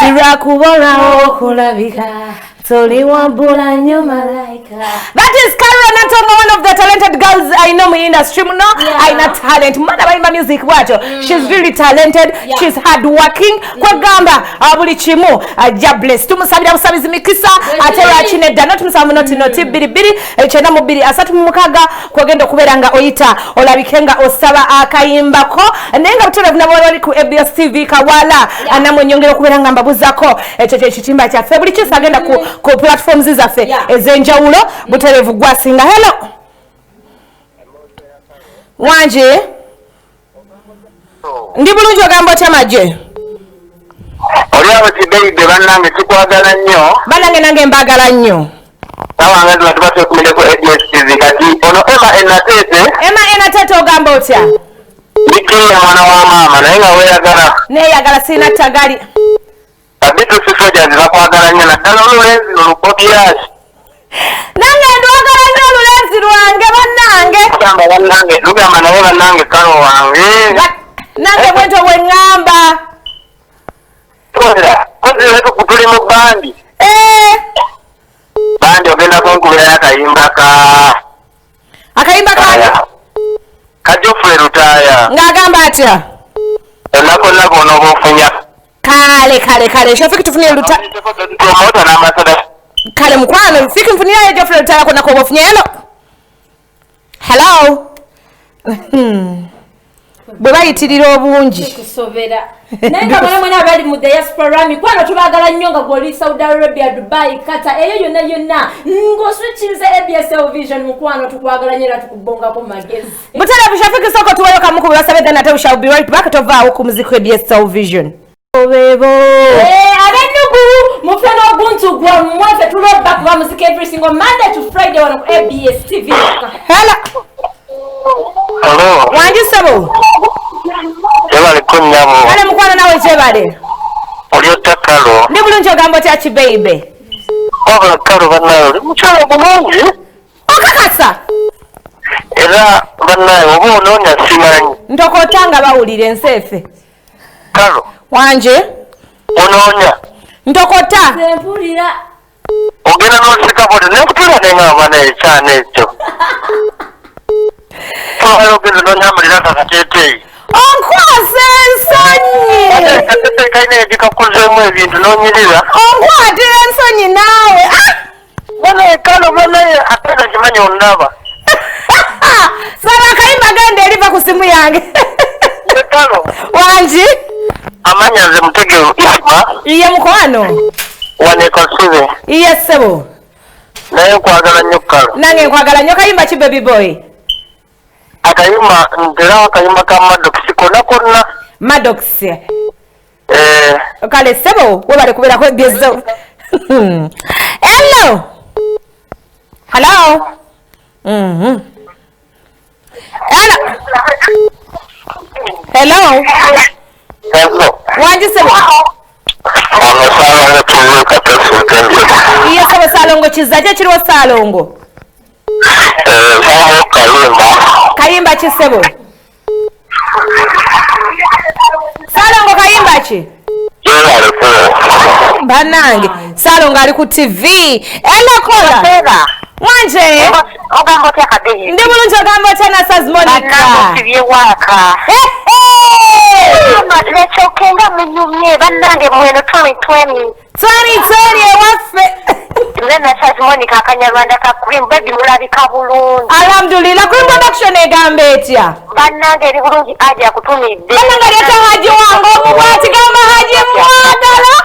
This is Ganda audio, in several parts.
Sira kubona okulabika. Toli wambula nyo malaika. That is Karen Antonga, one of the talented girls I know in industry. No, I know talent. Mwana baimba music wacho. She's really talented. She's hardworking. Kwa gamba abuli chimu ja bless. Tumusabira busabizi mikisa atera achine dano tumusamu noti biribiri echena mubiri asatu mukaga kwagenda kuberanga oyita olabikenga osaba akayimbako nenga butera buna bali ku ABS TV kawala anamwe nyongera kuberanga mbabuzako echeche chitimba cha February chisagenda ku platforms zaffe ezenjawulo buterevu gwasinga. Hello wanje ndi bulungi ogambo chamaje Oliawo kibeide bannange tukwagala nnyo. Bannange nange mbagala nnyo. Nawange tubatse kumile ku ABS TV kati ono Emma Enatete ogamba otya? Nikiya mwana wa mama naye nga weeyagala. Neeyagala sina tagali. Abitu sisoja zibakwagala nnyo naddala olulenzi lulukobyasi. Nange ndwagala nnyo olulenzi lwange bannange. Lugamba naye bannange kalo wange. Nange bwento bwe ŋŋamba. Kozi kutuli mu bandi. Bandi ogenda kunkubira akayimba Kajofule Lutaya. Ng'agamba atya? Ennaku onooba ofunya. Kale shafiki tufunire Lutaya. Promota n'amasada. Kale mukwano fiki mfunira Jofule Lutaya kona ko bofunya hello. Bwe bayitirira obungi kusobera nenga mwana abali mu diaspora mikwano tubagala nnyo nga goli Saudi Arabia, Dubai, Qatar eyo yonna ngoswichize ABS Television mukwano tukwagala nyera tukubonga ko magezi mutala bishafiki soko tuwayo kamuku basabeda na we shall be right back to va ku Muziki ABS Television obebo abenugu mufano oguntu gwa mwafe tulo back wa Muziki every single Monday to Friday on ABS TV. Hello wanji sabo Jebale kunyabo. Kale mukwano nawe jebale. Oliota kalo. Ndi bulungi ogambo tya kibeibe. Oba kalo banayo. Mukyalo bulungi. Okakasa. Era banayo oba onoonya simanyi. Ntokotanga bawulire ensefe. Kalo. Wanje. Onoonya. Ntokota. Sempulira. Ogenda n'osika bote nekutula nengamba n'ekyana ekyo. Fala ogenda n'onyamulira kakateeteeyi. Onkwase ensonyi. Katete kaine edikakuzeemu ebintu n'onyirira. Onkwatira ensonyi naawe. Banaye kalo banaye ate kimanyi ondaba. Saba akayimba genda eriva ku simu yange. Kalo. Wanji. Amanya nze Mutegeeru Isma. Iye mukwano. Wanekasuze. Iye sebo. Naye nkwagala nnyo kalo. Nange nkwagala nnyo kayimba ki baby boy. Akayimba ntera akayimba ka Maddox konna. Maddox. Kale sebo webale kubera ko byezo. Hello. Hello. Wanji sebo. Iye sebo salongo kizaje kiriwo salongo. Kayimba ki sebo. Salongo kayimba ki? Banange salongo ali ku TV. Kola. Wanje. Ogambo tya kadde. Ndi bulungi ogambo tya na Sazmonica. Sibye waka. Lechokenga munyumye bannange mweno 2020 ewaffe. Nze Sazmonica akanyarwanda ka Cream baby mulabika bulungi. Alhamdulillah Cream production egamba etya? Bannange eri bulungi aje akutumidde. Bannange leta haji wange omubwati gamba haji mwagala.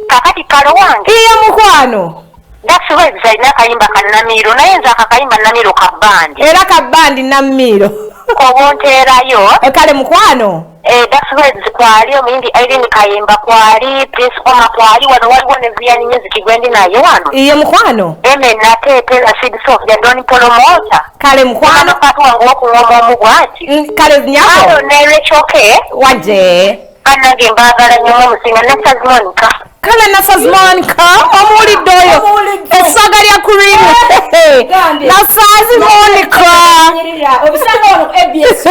Kakati kalo wange. Iye mukwano. That's why zalina akayimba ka Namiro naye nze akayimba Namiro ka bandi. Era ka bandi Namiro. Obonteerayo. Kale mukwano. That's why zikwali omuyimbi Irene Kayimba kwali Prince Oma kwali wano waliwo ne Vian Music gwendi nayo wano. Iye mukwano. Nate la seed soft ya Don Polomota. Kale mukwano. Patu wangu wokuwoma omubwati. Kale nyako. Alo nerechoke. Waje. Kanage mbagala nnyo omusinga ne Sazmonica. Kale na Sazmonica omulidde oyo essaga lya Cream na Sazmonica obusanga ono ABS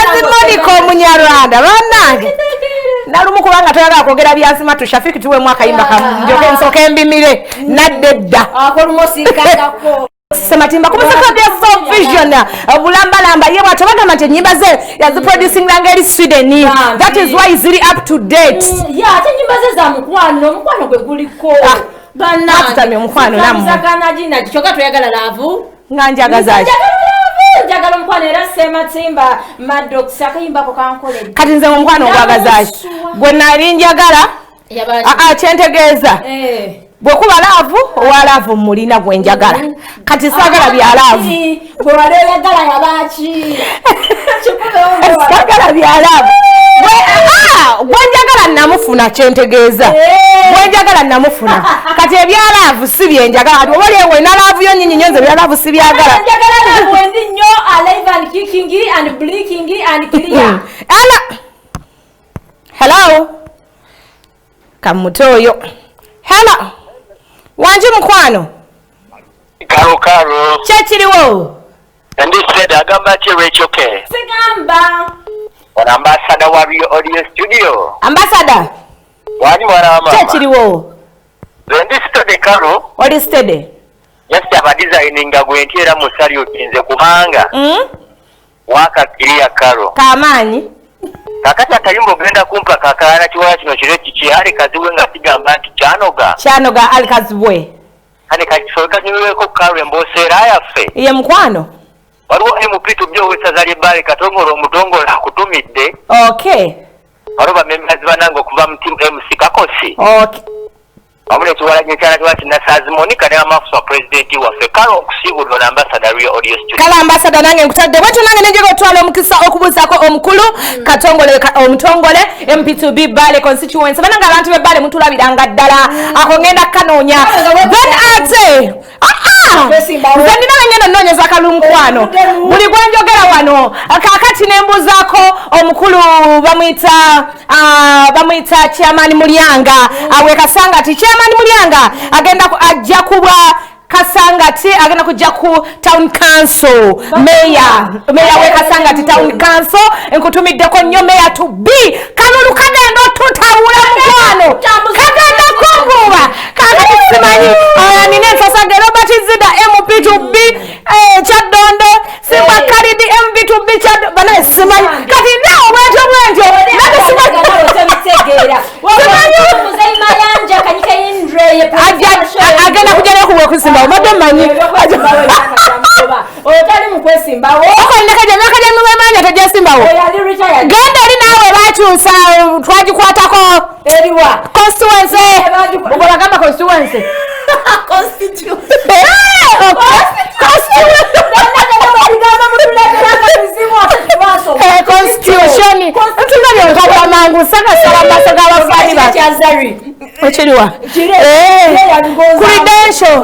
Sazmonica omunyarwanda bannange nalumu kubanga toyagala kwogera byazima tushafiki tuwe mwaka imba kamjoke nsoke mbimire nadedda akolumosingako Sematimba kumuzika bya Soul Vision obulambalamba ye bwatobagamba nti nyimba ze yaziproducing langeri Sweden. That is why is really up to date. Yeah, ate nyimba ze za mukwano gwe guliko bana atami mukwano namu sakana jina kichoka toyagala lavu nganjagazaje njagala mukwano era Sematimba Maddox akayimba ko kankole kati nze mukwano gwagazaje gwe nali njagala kyentegeeza bwe kuba laavu owa laavu mulina gwe njagala kati saagala bya laavu bwe wali oyagala yabaki saagala bya laavu gwe njagala namufuna kyentegeeza gwe njagala namufuna kati ebya laavu si bye njagala ati oba olyewe na laavu yo nyinyi nyonze bya laavu si byagala njagala laavu endi nnyo alive and kicking and blinking and clear hello kamutoyo hello Wanji mukwano Karo Chechiriwo and this said agamba Rachel K Sigamba on ambassador wa audio studio ambassador wani mama Chechiriwo then this study Karo what is study just have designing gwentera musali otinze kubanga waka kiria Karo kamanyi kakati akayimbo genda kumpa kakana kiwala kino kireti kyali kaziwe nga kigamba nti kyanoga alikazibwe kane kakisoka niweko Karo embosera yafe ye mukwano waliwo MP byo wesazali bale katongolo omutongola akutumidde okay waliwo members banango kuva mu team MC Kakosi okay amune kiwala nyekyala kiwala nasazi Monica ne amafusa president waffe Karo okusibulwa ambassador wa audio studio kala ambassador nange nkutadde bwatu nange nejego twala omukisa okubuzako omukulu katongole omutongole MP2B Bale constituency bananga abantu be Bale mutulabiranga ddala akongenda kanonya then ate zendina ngenda nonyeza kalumkwano buli gwanjogera wano kakati nembuzako omukulu bamwita chairman Mulyanga awe kasangati chairman Mulyanga agenda ajja kubwa Kasangati agenda kujja ku town council mayor we Kasangati town council enkutumiddeko nnyo mayor to be kalulu kagenda tutawula mukwano kagenda kumbuba kakati simanyi nine nsasage Robert Zida MP to be Chaddondo Simba Kalidi MV to be Chad bana simanyi kati nawo bwentyo nade simanyi agenda kujja kuwe kusimba omadde manyi otali mukwesimbawo okoleka jamaka jamuwe manya tejesimbawo genda ali nawe bakyusa twagikwatako eriwa constituency bobola gamba constituency constitution ntulabye nkabwa mangu saka salamba saka bafani ba Chazari ekiriwa credential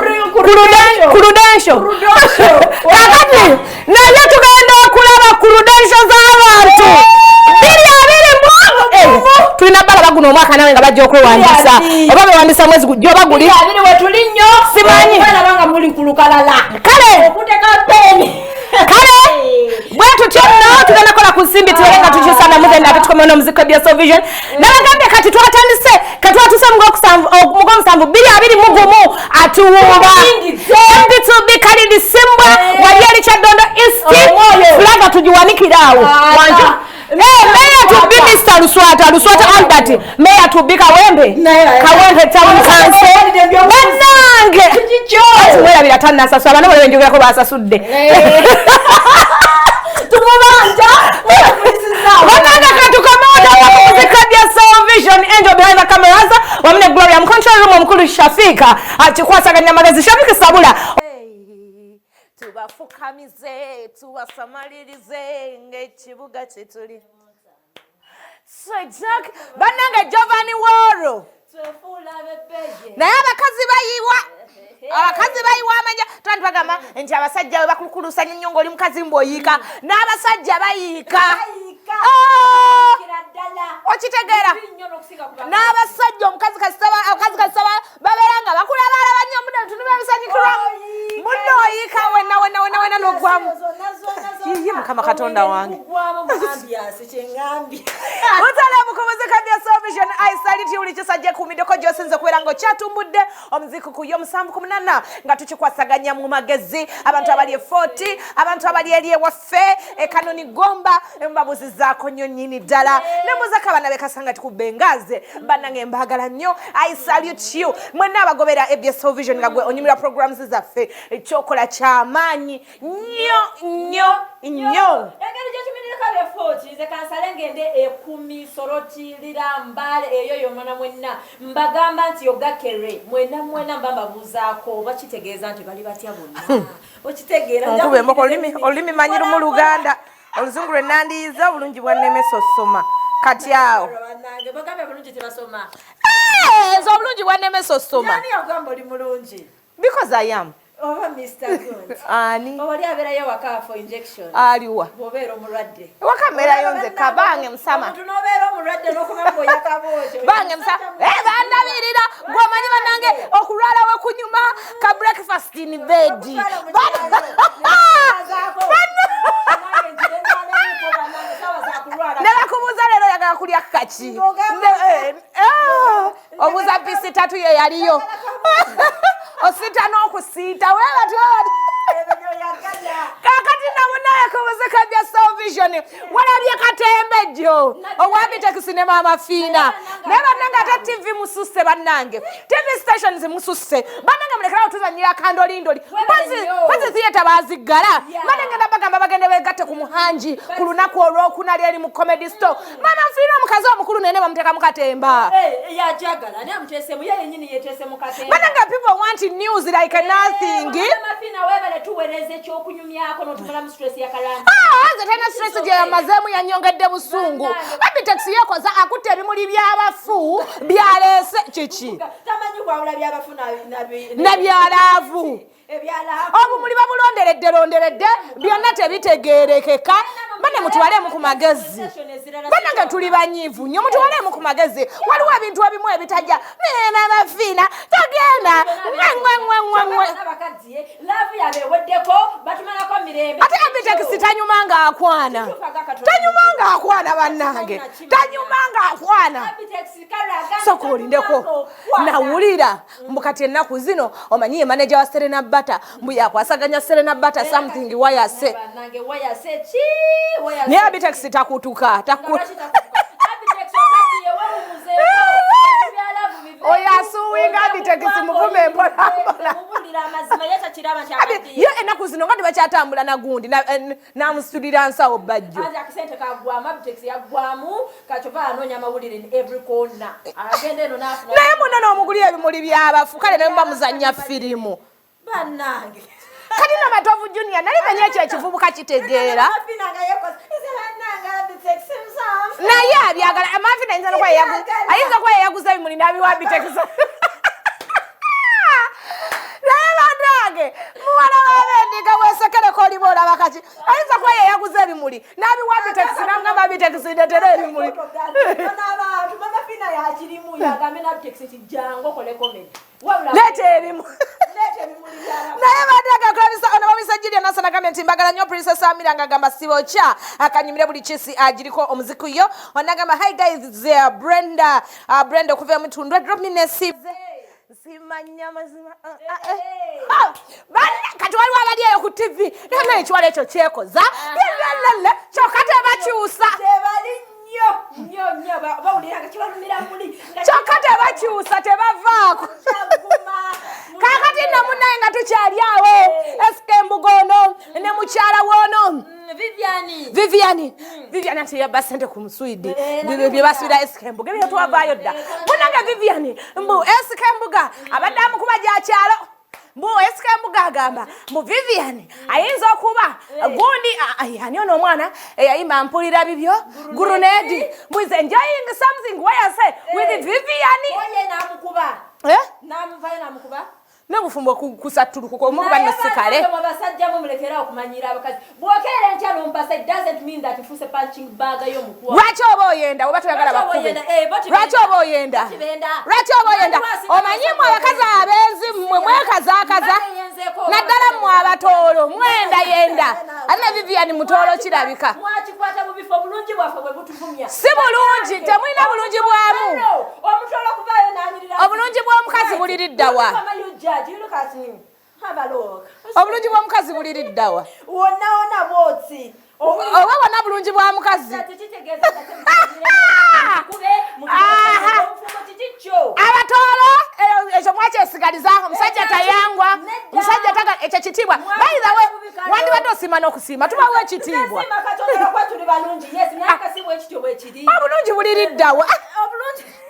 kakati naye tugenda okulaba credential z'abantu tulina bala baguno omwaka nawe nga bajja okwewandiisa oba bewandisa mwezi gujja oba guli wetuli nnyo simanyi banga muli ku lukalala kale okuteka peni kale bwe tutyo nno tugenda kola ku nsimbi tuwerenga tukisana mugenda tukomona omuziki bya Soul Vision nabagambye kati twatandise katwatuse mugomusanvu 2021 atuwuba MP2B Kalidi Simbwa wali ali Chaddondo East flaga tujiwanikirawo wanju Mayor to be Mr. Luswata Albert Mayor to be Kawembe town council banange mwera biratana sasa bana bale njogera ko basasudde tumubanja bananga katukamoda muziki bya Soul Vision angel behind the cameras wamne Glory am control room omukulu Shafika atikwasaganya magezi Shafika Sabula tubafukamize tubasamalirize ng'ekibuga kyetuli so exact bananga Giovanni Woro naye abakazi bayiwa amanya twantwagamba nti abasajja we bakulukulusanya ennyo ng'oli mukazi mb'oyiika n'abasajja bayiika okitegeera n'abasajja omukazi kasaba babeera nga bakulaba nnyo muda tunube ebisanyikirwa muno oyiika wena n'ogwamu yiye mukama katonda wange utale mukomozeka bya Soul Vision aisaliti uli kisajja kumideko josinze kwerango chatumbudde omuziki kuyo 7:8 nga tukikwasaganya mu magezi abantu abali 40 abantu abali eliye waffe ekanoni gomba embabuzi zaako nnyo nnyini ddala nembuza kabana bekasanga tikubengaze banange mbagala nnyo I salute you mwenna abagobera ABS Vision nga gwe onyumira programs zaffe ekyokola kyamaanyi nnyo engeri gyetuminirika befoti nze kansale ngende 10 sorotirira mbale eyo yomana mwenna mbagamba nti yogakere mwenna mbambabuuzaako oba kitegeeza nti bali batya bonna okitegeera olulimi manyiru mu Luganda oluzungu lwe nandiyiza obulungi bwa Nemeso soma kati awo bagambe bulungi tebasoma ezo obulungi bwa Nemeso soma ani ogamba oli mulungi because I am oba Mr. Good ani oli abeerayo waka for injection aliwa bw'obeera omulwadde wakamerayo nze kabange musama omuntu n'obeera omulwadde n'okumanya ng'oyakaboojo bange musama bandabirira gw'omanyi bannange okulwala we kunyuma ka breakfast in bed nebakubuuza leero yagala kulya kaki obuuza pisi 3 ye yaliyo osita n'okusiita webati kakati namunaye kubuzika bya Vision walabye katembejjo owabiteksi ne mama fiina naye bannange ate TV mususse bannange TV stations mususse bannange mulekerawo tuzanyira kandolindoli kwanzi theatre baziggala bannange nabagamba bagende begatte ku muhanji ku lunaku olwokuna lyeri mu comedy store mama fiina omukazi omukulu nene bamuteeka mu katemba yajagala naye amuteesemu ye yennyini yeteese mu katemba bannange people want news like nothing mafiina webale tuweereza ekyokunyumyako n'otumala mu stress yakalanda nze tena stress gye yamazeemu yanyongedde busungu abiteksi yekoza akutte ebimuli by'abafu byaleese kiki tamanyi kwawula by'abafu nebyalaavu obumuli babulonderedde byonna tebitegeerekeka bane mutwalemu ku magezi bannange tuli banyiivu nnyo mutwalemu ku magezi waliwo ebintu ebimu ebitajja mafiina togenda ate abiteksi tanyuma ng'akwana bannange tanyuma ng'akwana soka olindeko nawulira mbukati ennaku zino omanyi ye manager wa Serena Bata mbu yakwasaganya Serena Bata something wayase naye abiteksi takutuka oyo asuwinga abiteksi muvume empolampola ye ennaku zino nga tebakyatambula nagundi namusitulira nsawo bajjo naye muno n'omugulira ebimuli by'abafu kale ne muba muzannya firimu kati no Matovu Junior nali manya ekyo ekivubuka kitegeera naye abyagala amafi ayinza kuba yeyaguza ebimuli n'abiwa abiteksi naye bannange muwala w'abendiga weesekereko oliba olaba kaki ayinza kuba yeyaguza ebimuli n'abiwa abiteksi nangamba abiteksi ndetera ebimuli leeta ebimu naye bannange kulabisa nasana gambye mbagala nnyo Princess Amira ngagamba sibokya akanyumire buli kisi agiriko omuziki yo onagamba hi guys Brenda okuva emitundwe drop me nesibe simanya mazima kati waliwo abali eyo ku TV naye ekiwala ekyo kyekoza kyokka tebakyusa kyokka tebakyusa tebavaako kakati namunaye nga tukyali awo SK.mbuga ono ne mukyala woono Vivan ati yabba sente ku muswidi bye basubira SK.mbuga ebyo twavaayo dda munange Vivan mbu SK.mbuga abadde amukuba gyakyalo mbu SK.mbuga agamba mbu Vivan ayinza okuba gundi ani ono omwana eyayimba mpulira bibyo gurunedi mbu is enjoying something where I say with Vivan namukuba nebufumbo kusatulukuko omukuba nesikale basajja mumulekera okumanyira abakazi bwokera entya nompasa it doesn't mean that ifuse punching bag y'omukwa lwaki oba oyenda oba tuyagala bakube lwaki oba oyenda omanyimu abakazi abenzi mmwe mwekazaakaza naddala mmwe abatoolo mwenda yenda ate Vivan mutoolo kirabika mwakikwata mu bifo bulungi bwaffe bwe butuvumya si bulungi temulina bulungi bwamu buliriddawa obulungi bw'omukazi buliriddawa wonna bwoti oba wonna bulungi bwa mukazi abatoolo ekyo mwakyesigalizaako musajja tayangwa musajja taga ekyo kitiibwa by the way wandibadde osiima n'okusiima tubawo ekitiibwa obulungi buliriddawa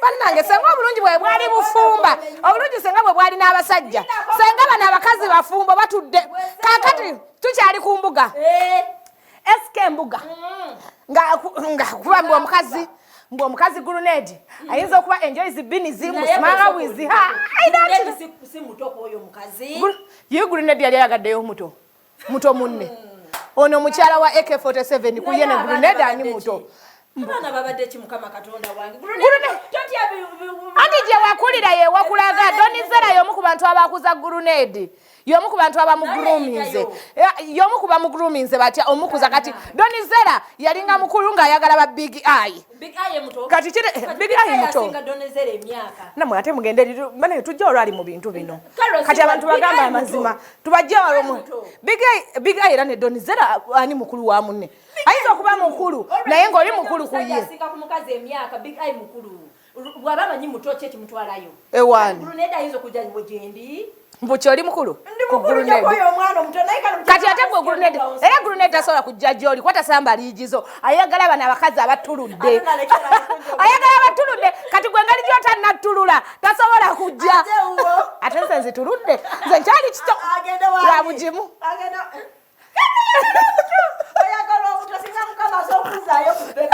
bannange senga obulungi bwe bwali bufumba obulungi senga bwe bwali n'abasajja senga bano abakazi bafumbo batudde kaakati tukyali ku mbuga SK.mbuga nga kuba mbwe omukazi gurunedi ayinza okuba enjoy zibini zimu smara wizi ye gurunedi yali ayagaddeyo muto munne ono mukyala wa AK47 ku yene gurunedi ani muto Abana babadde kimukama Katonda wange. Andi je wakulira ye wakulaga Donizera yomu ku bantu abakuza gurunedi. Yomu ku bantu abamuguruminze. Yomu ku bamuguruminze batya omukuza kati Donizera yalinga mukulu nga ayagala ba Big Eye. Big Eye muto. Kati kire Big Eye muto. Singa Donizera emyaka. Namwe ate mugende bane tujja olwali mu bintu bino. Kati abantu bagamba amazima. Tubajja walomu. Big Eye era ne Donizera ani mukulu wa munne. Aizo kuba mukulu naye ngoli mukulu kuye. Singa kumukaze emyaka Big Eye mukulu. Bwababa nyi muto kye kimutwalayo. Ewani. Gurunedi ayinza kujja wejendi. Mbuchi oli mukulu? Gurunedi. Kati ate gwe gurunedi. Era gurunedi tasobola kujja gyoli kwata samba liigizo. Ayagala bana abakazi abatuludde. Ayagala abatuludde. Kati gwe ngali gyota natulula. Tasobola kujja. Ate nze nzituludde. Nze nkyali kito. Agenda wa. Wa bujimu. Agenda. Ayagala okutasinga mukama zokuzayo ku baby.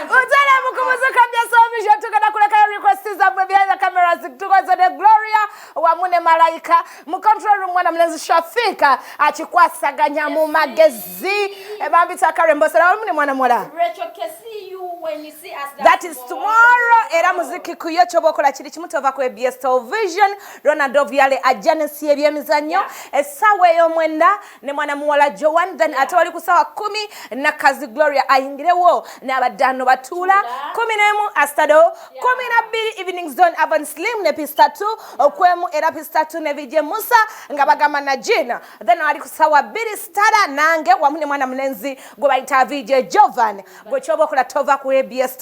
Utele mukumuza kabya somisho tukana kuleka request za behind the cameras tukoze the Gloria wamune malaika mu control room mwana mlezi Shafika achikwasaganya mu magezi ebambi takarembosera wamune mwana mola Rachel can see you when you see us that is tomorrow era muziki kuyocho bokola kiri kimutova ku ABS television Ronaldo Viale agency ebyemizanyo esawe yomwenda ne mwana muwala Joan then atawali kusawa 10 na kazi Gloria ayingirewo n'abadano batula 11 astado 12 evening zone Avan Slim ne pista 2 okwemu era pista 2 ne vije Musa nga bagama na Jina then ali kusawa 2 stada nange wamune mwana mlenzi gwe bayita vije Jovan gwe chobo kula tova ku ABS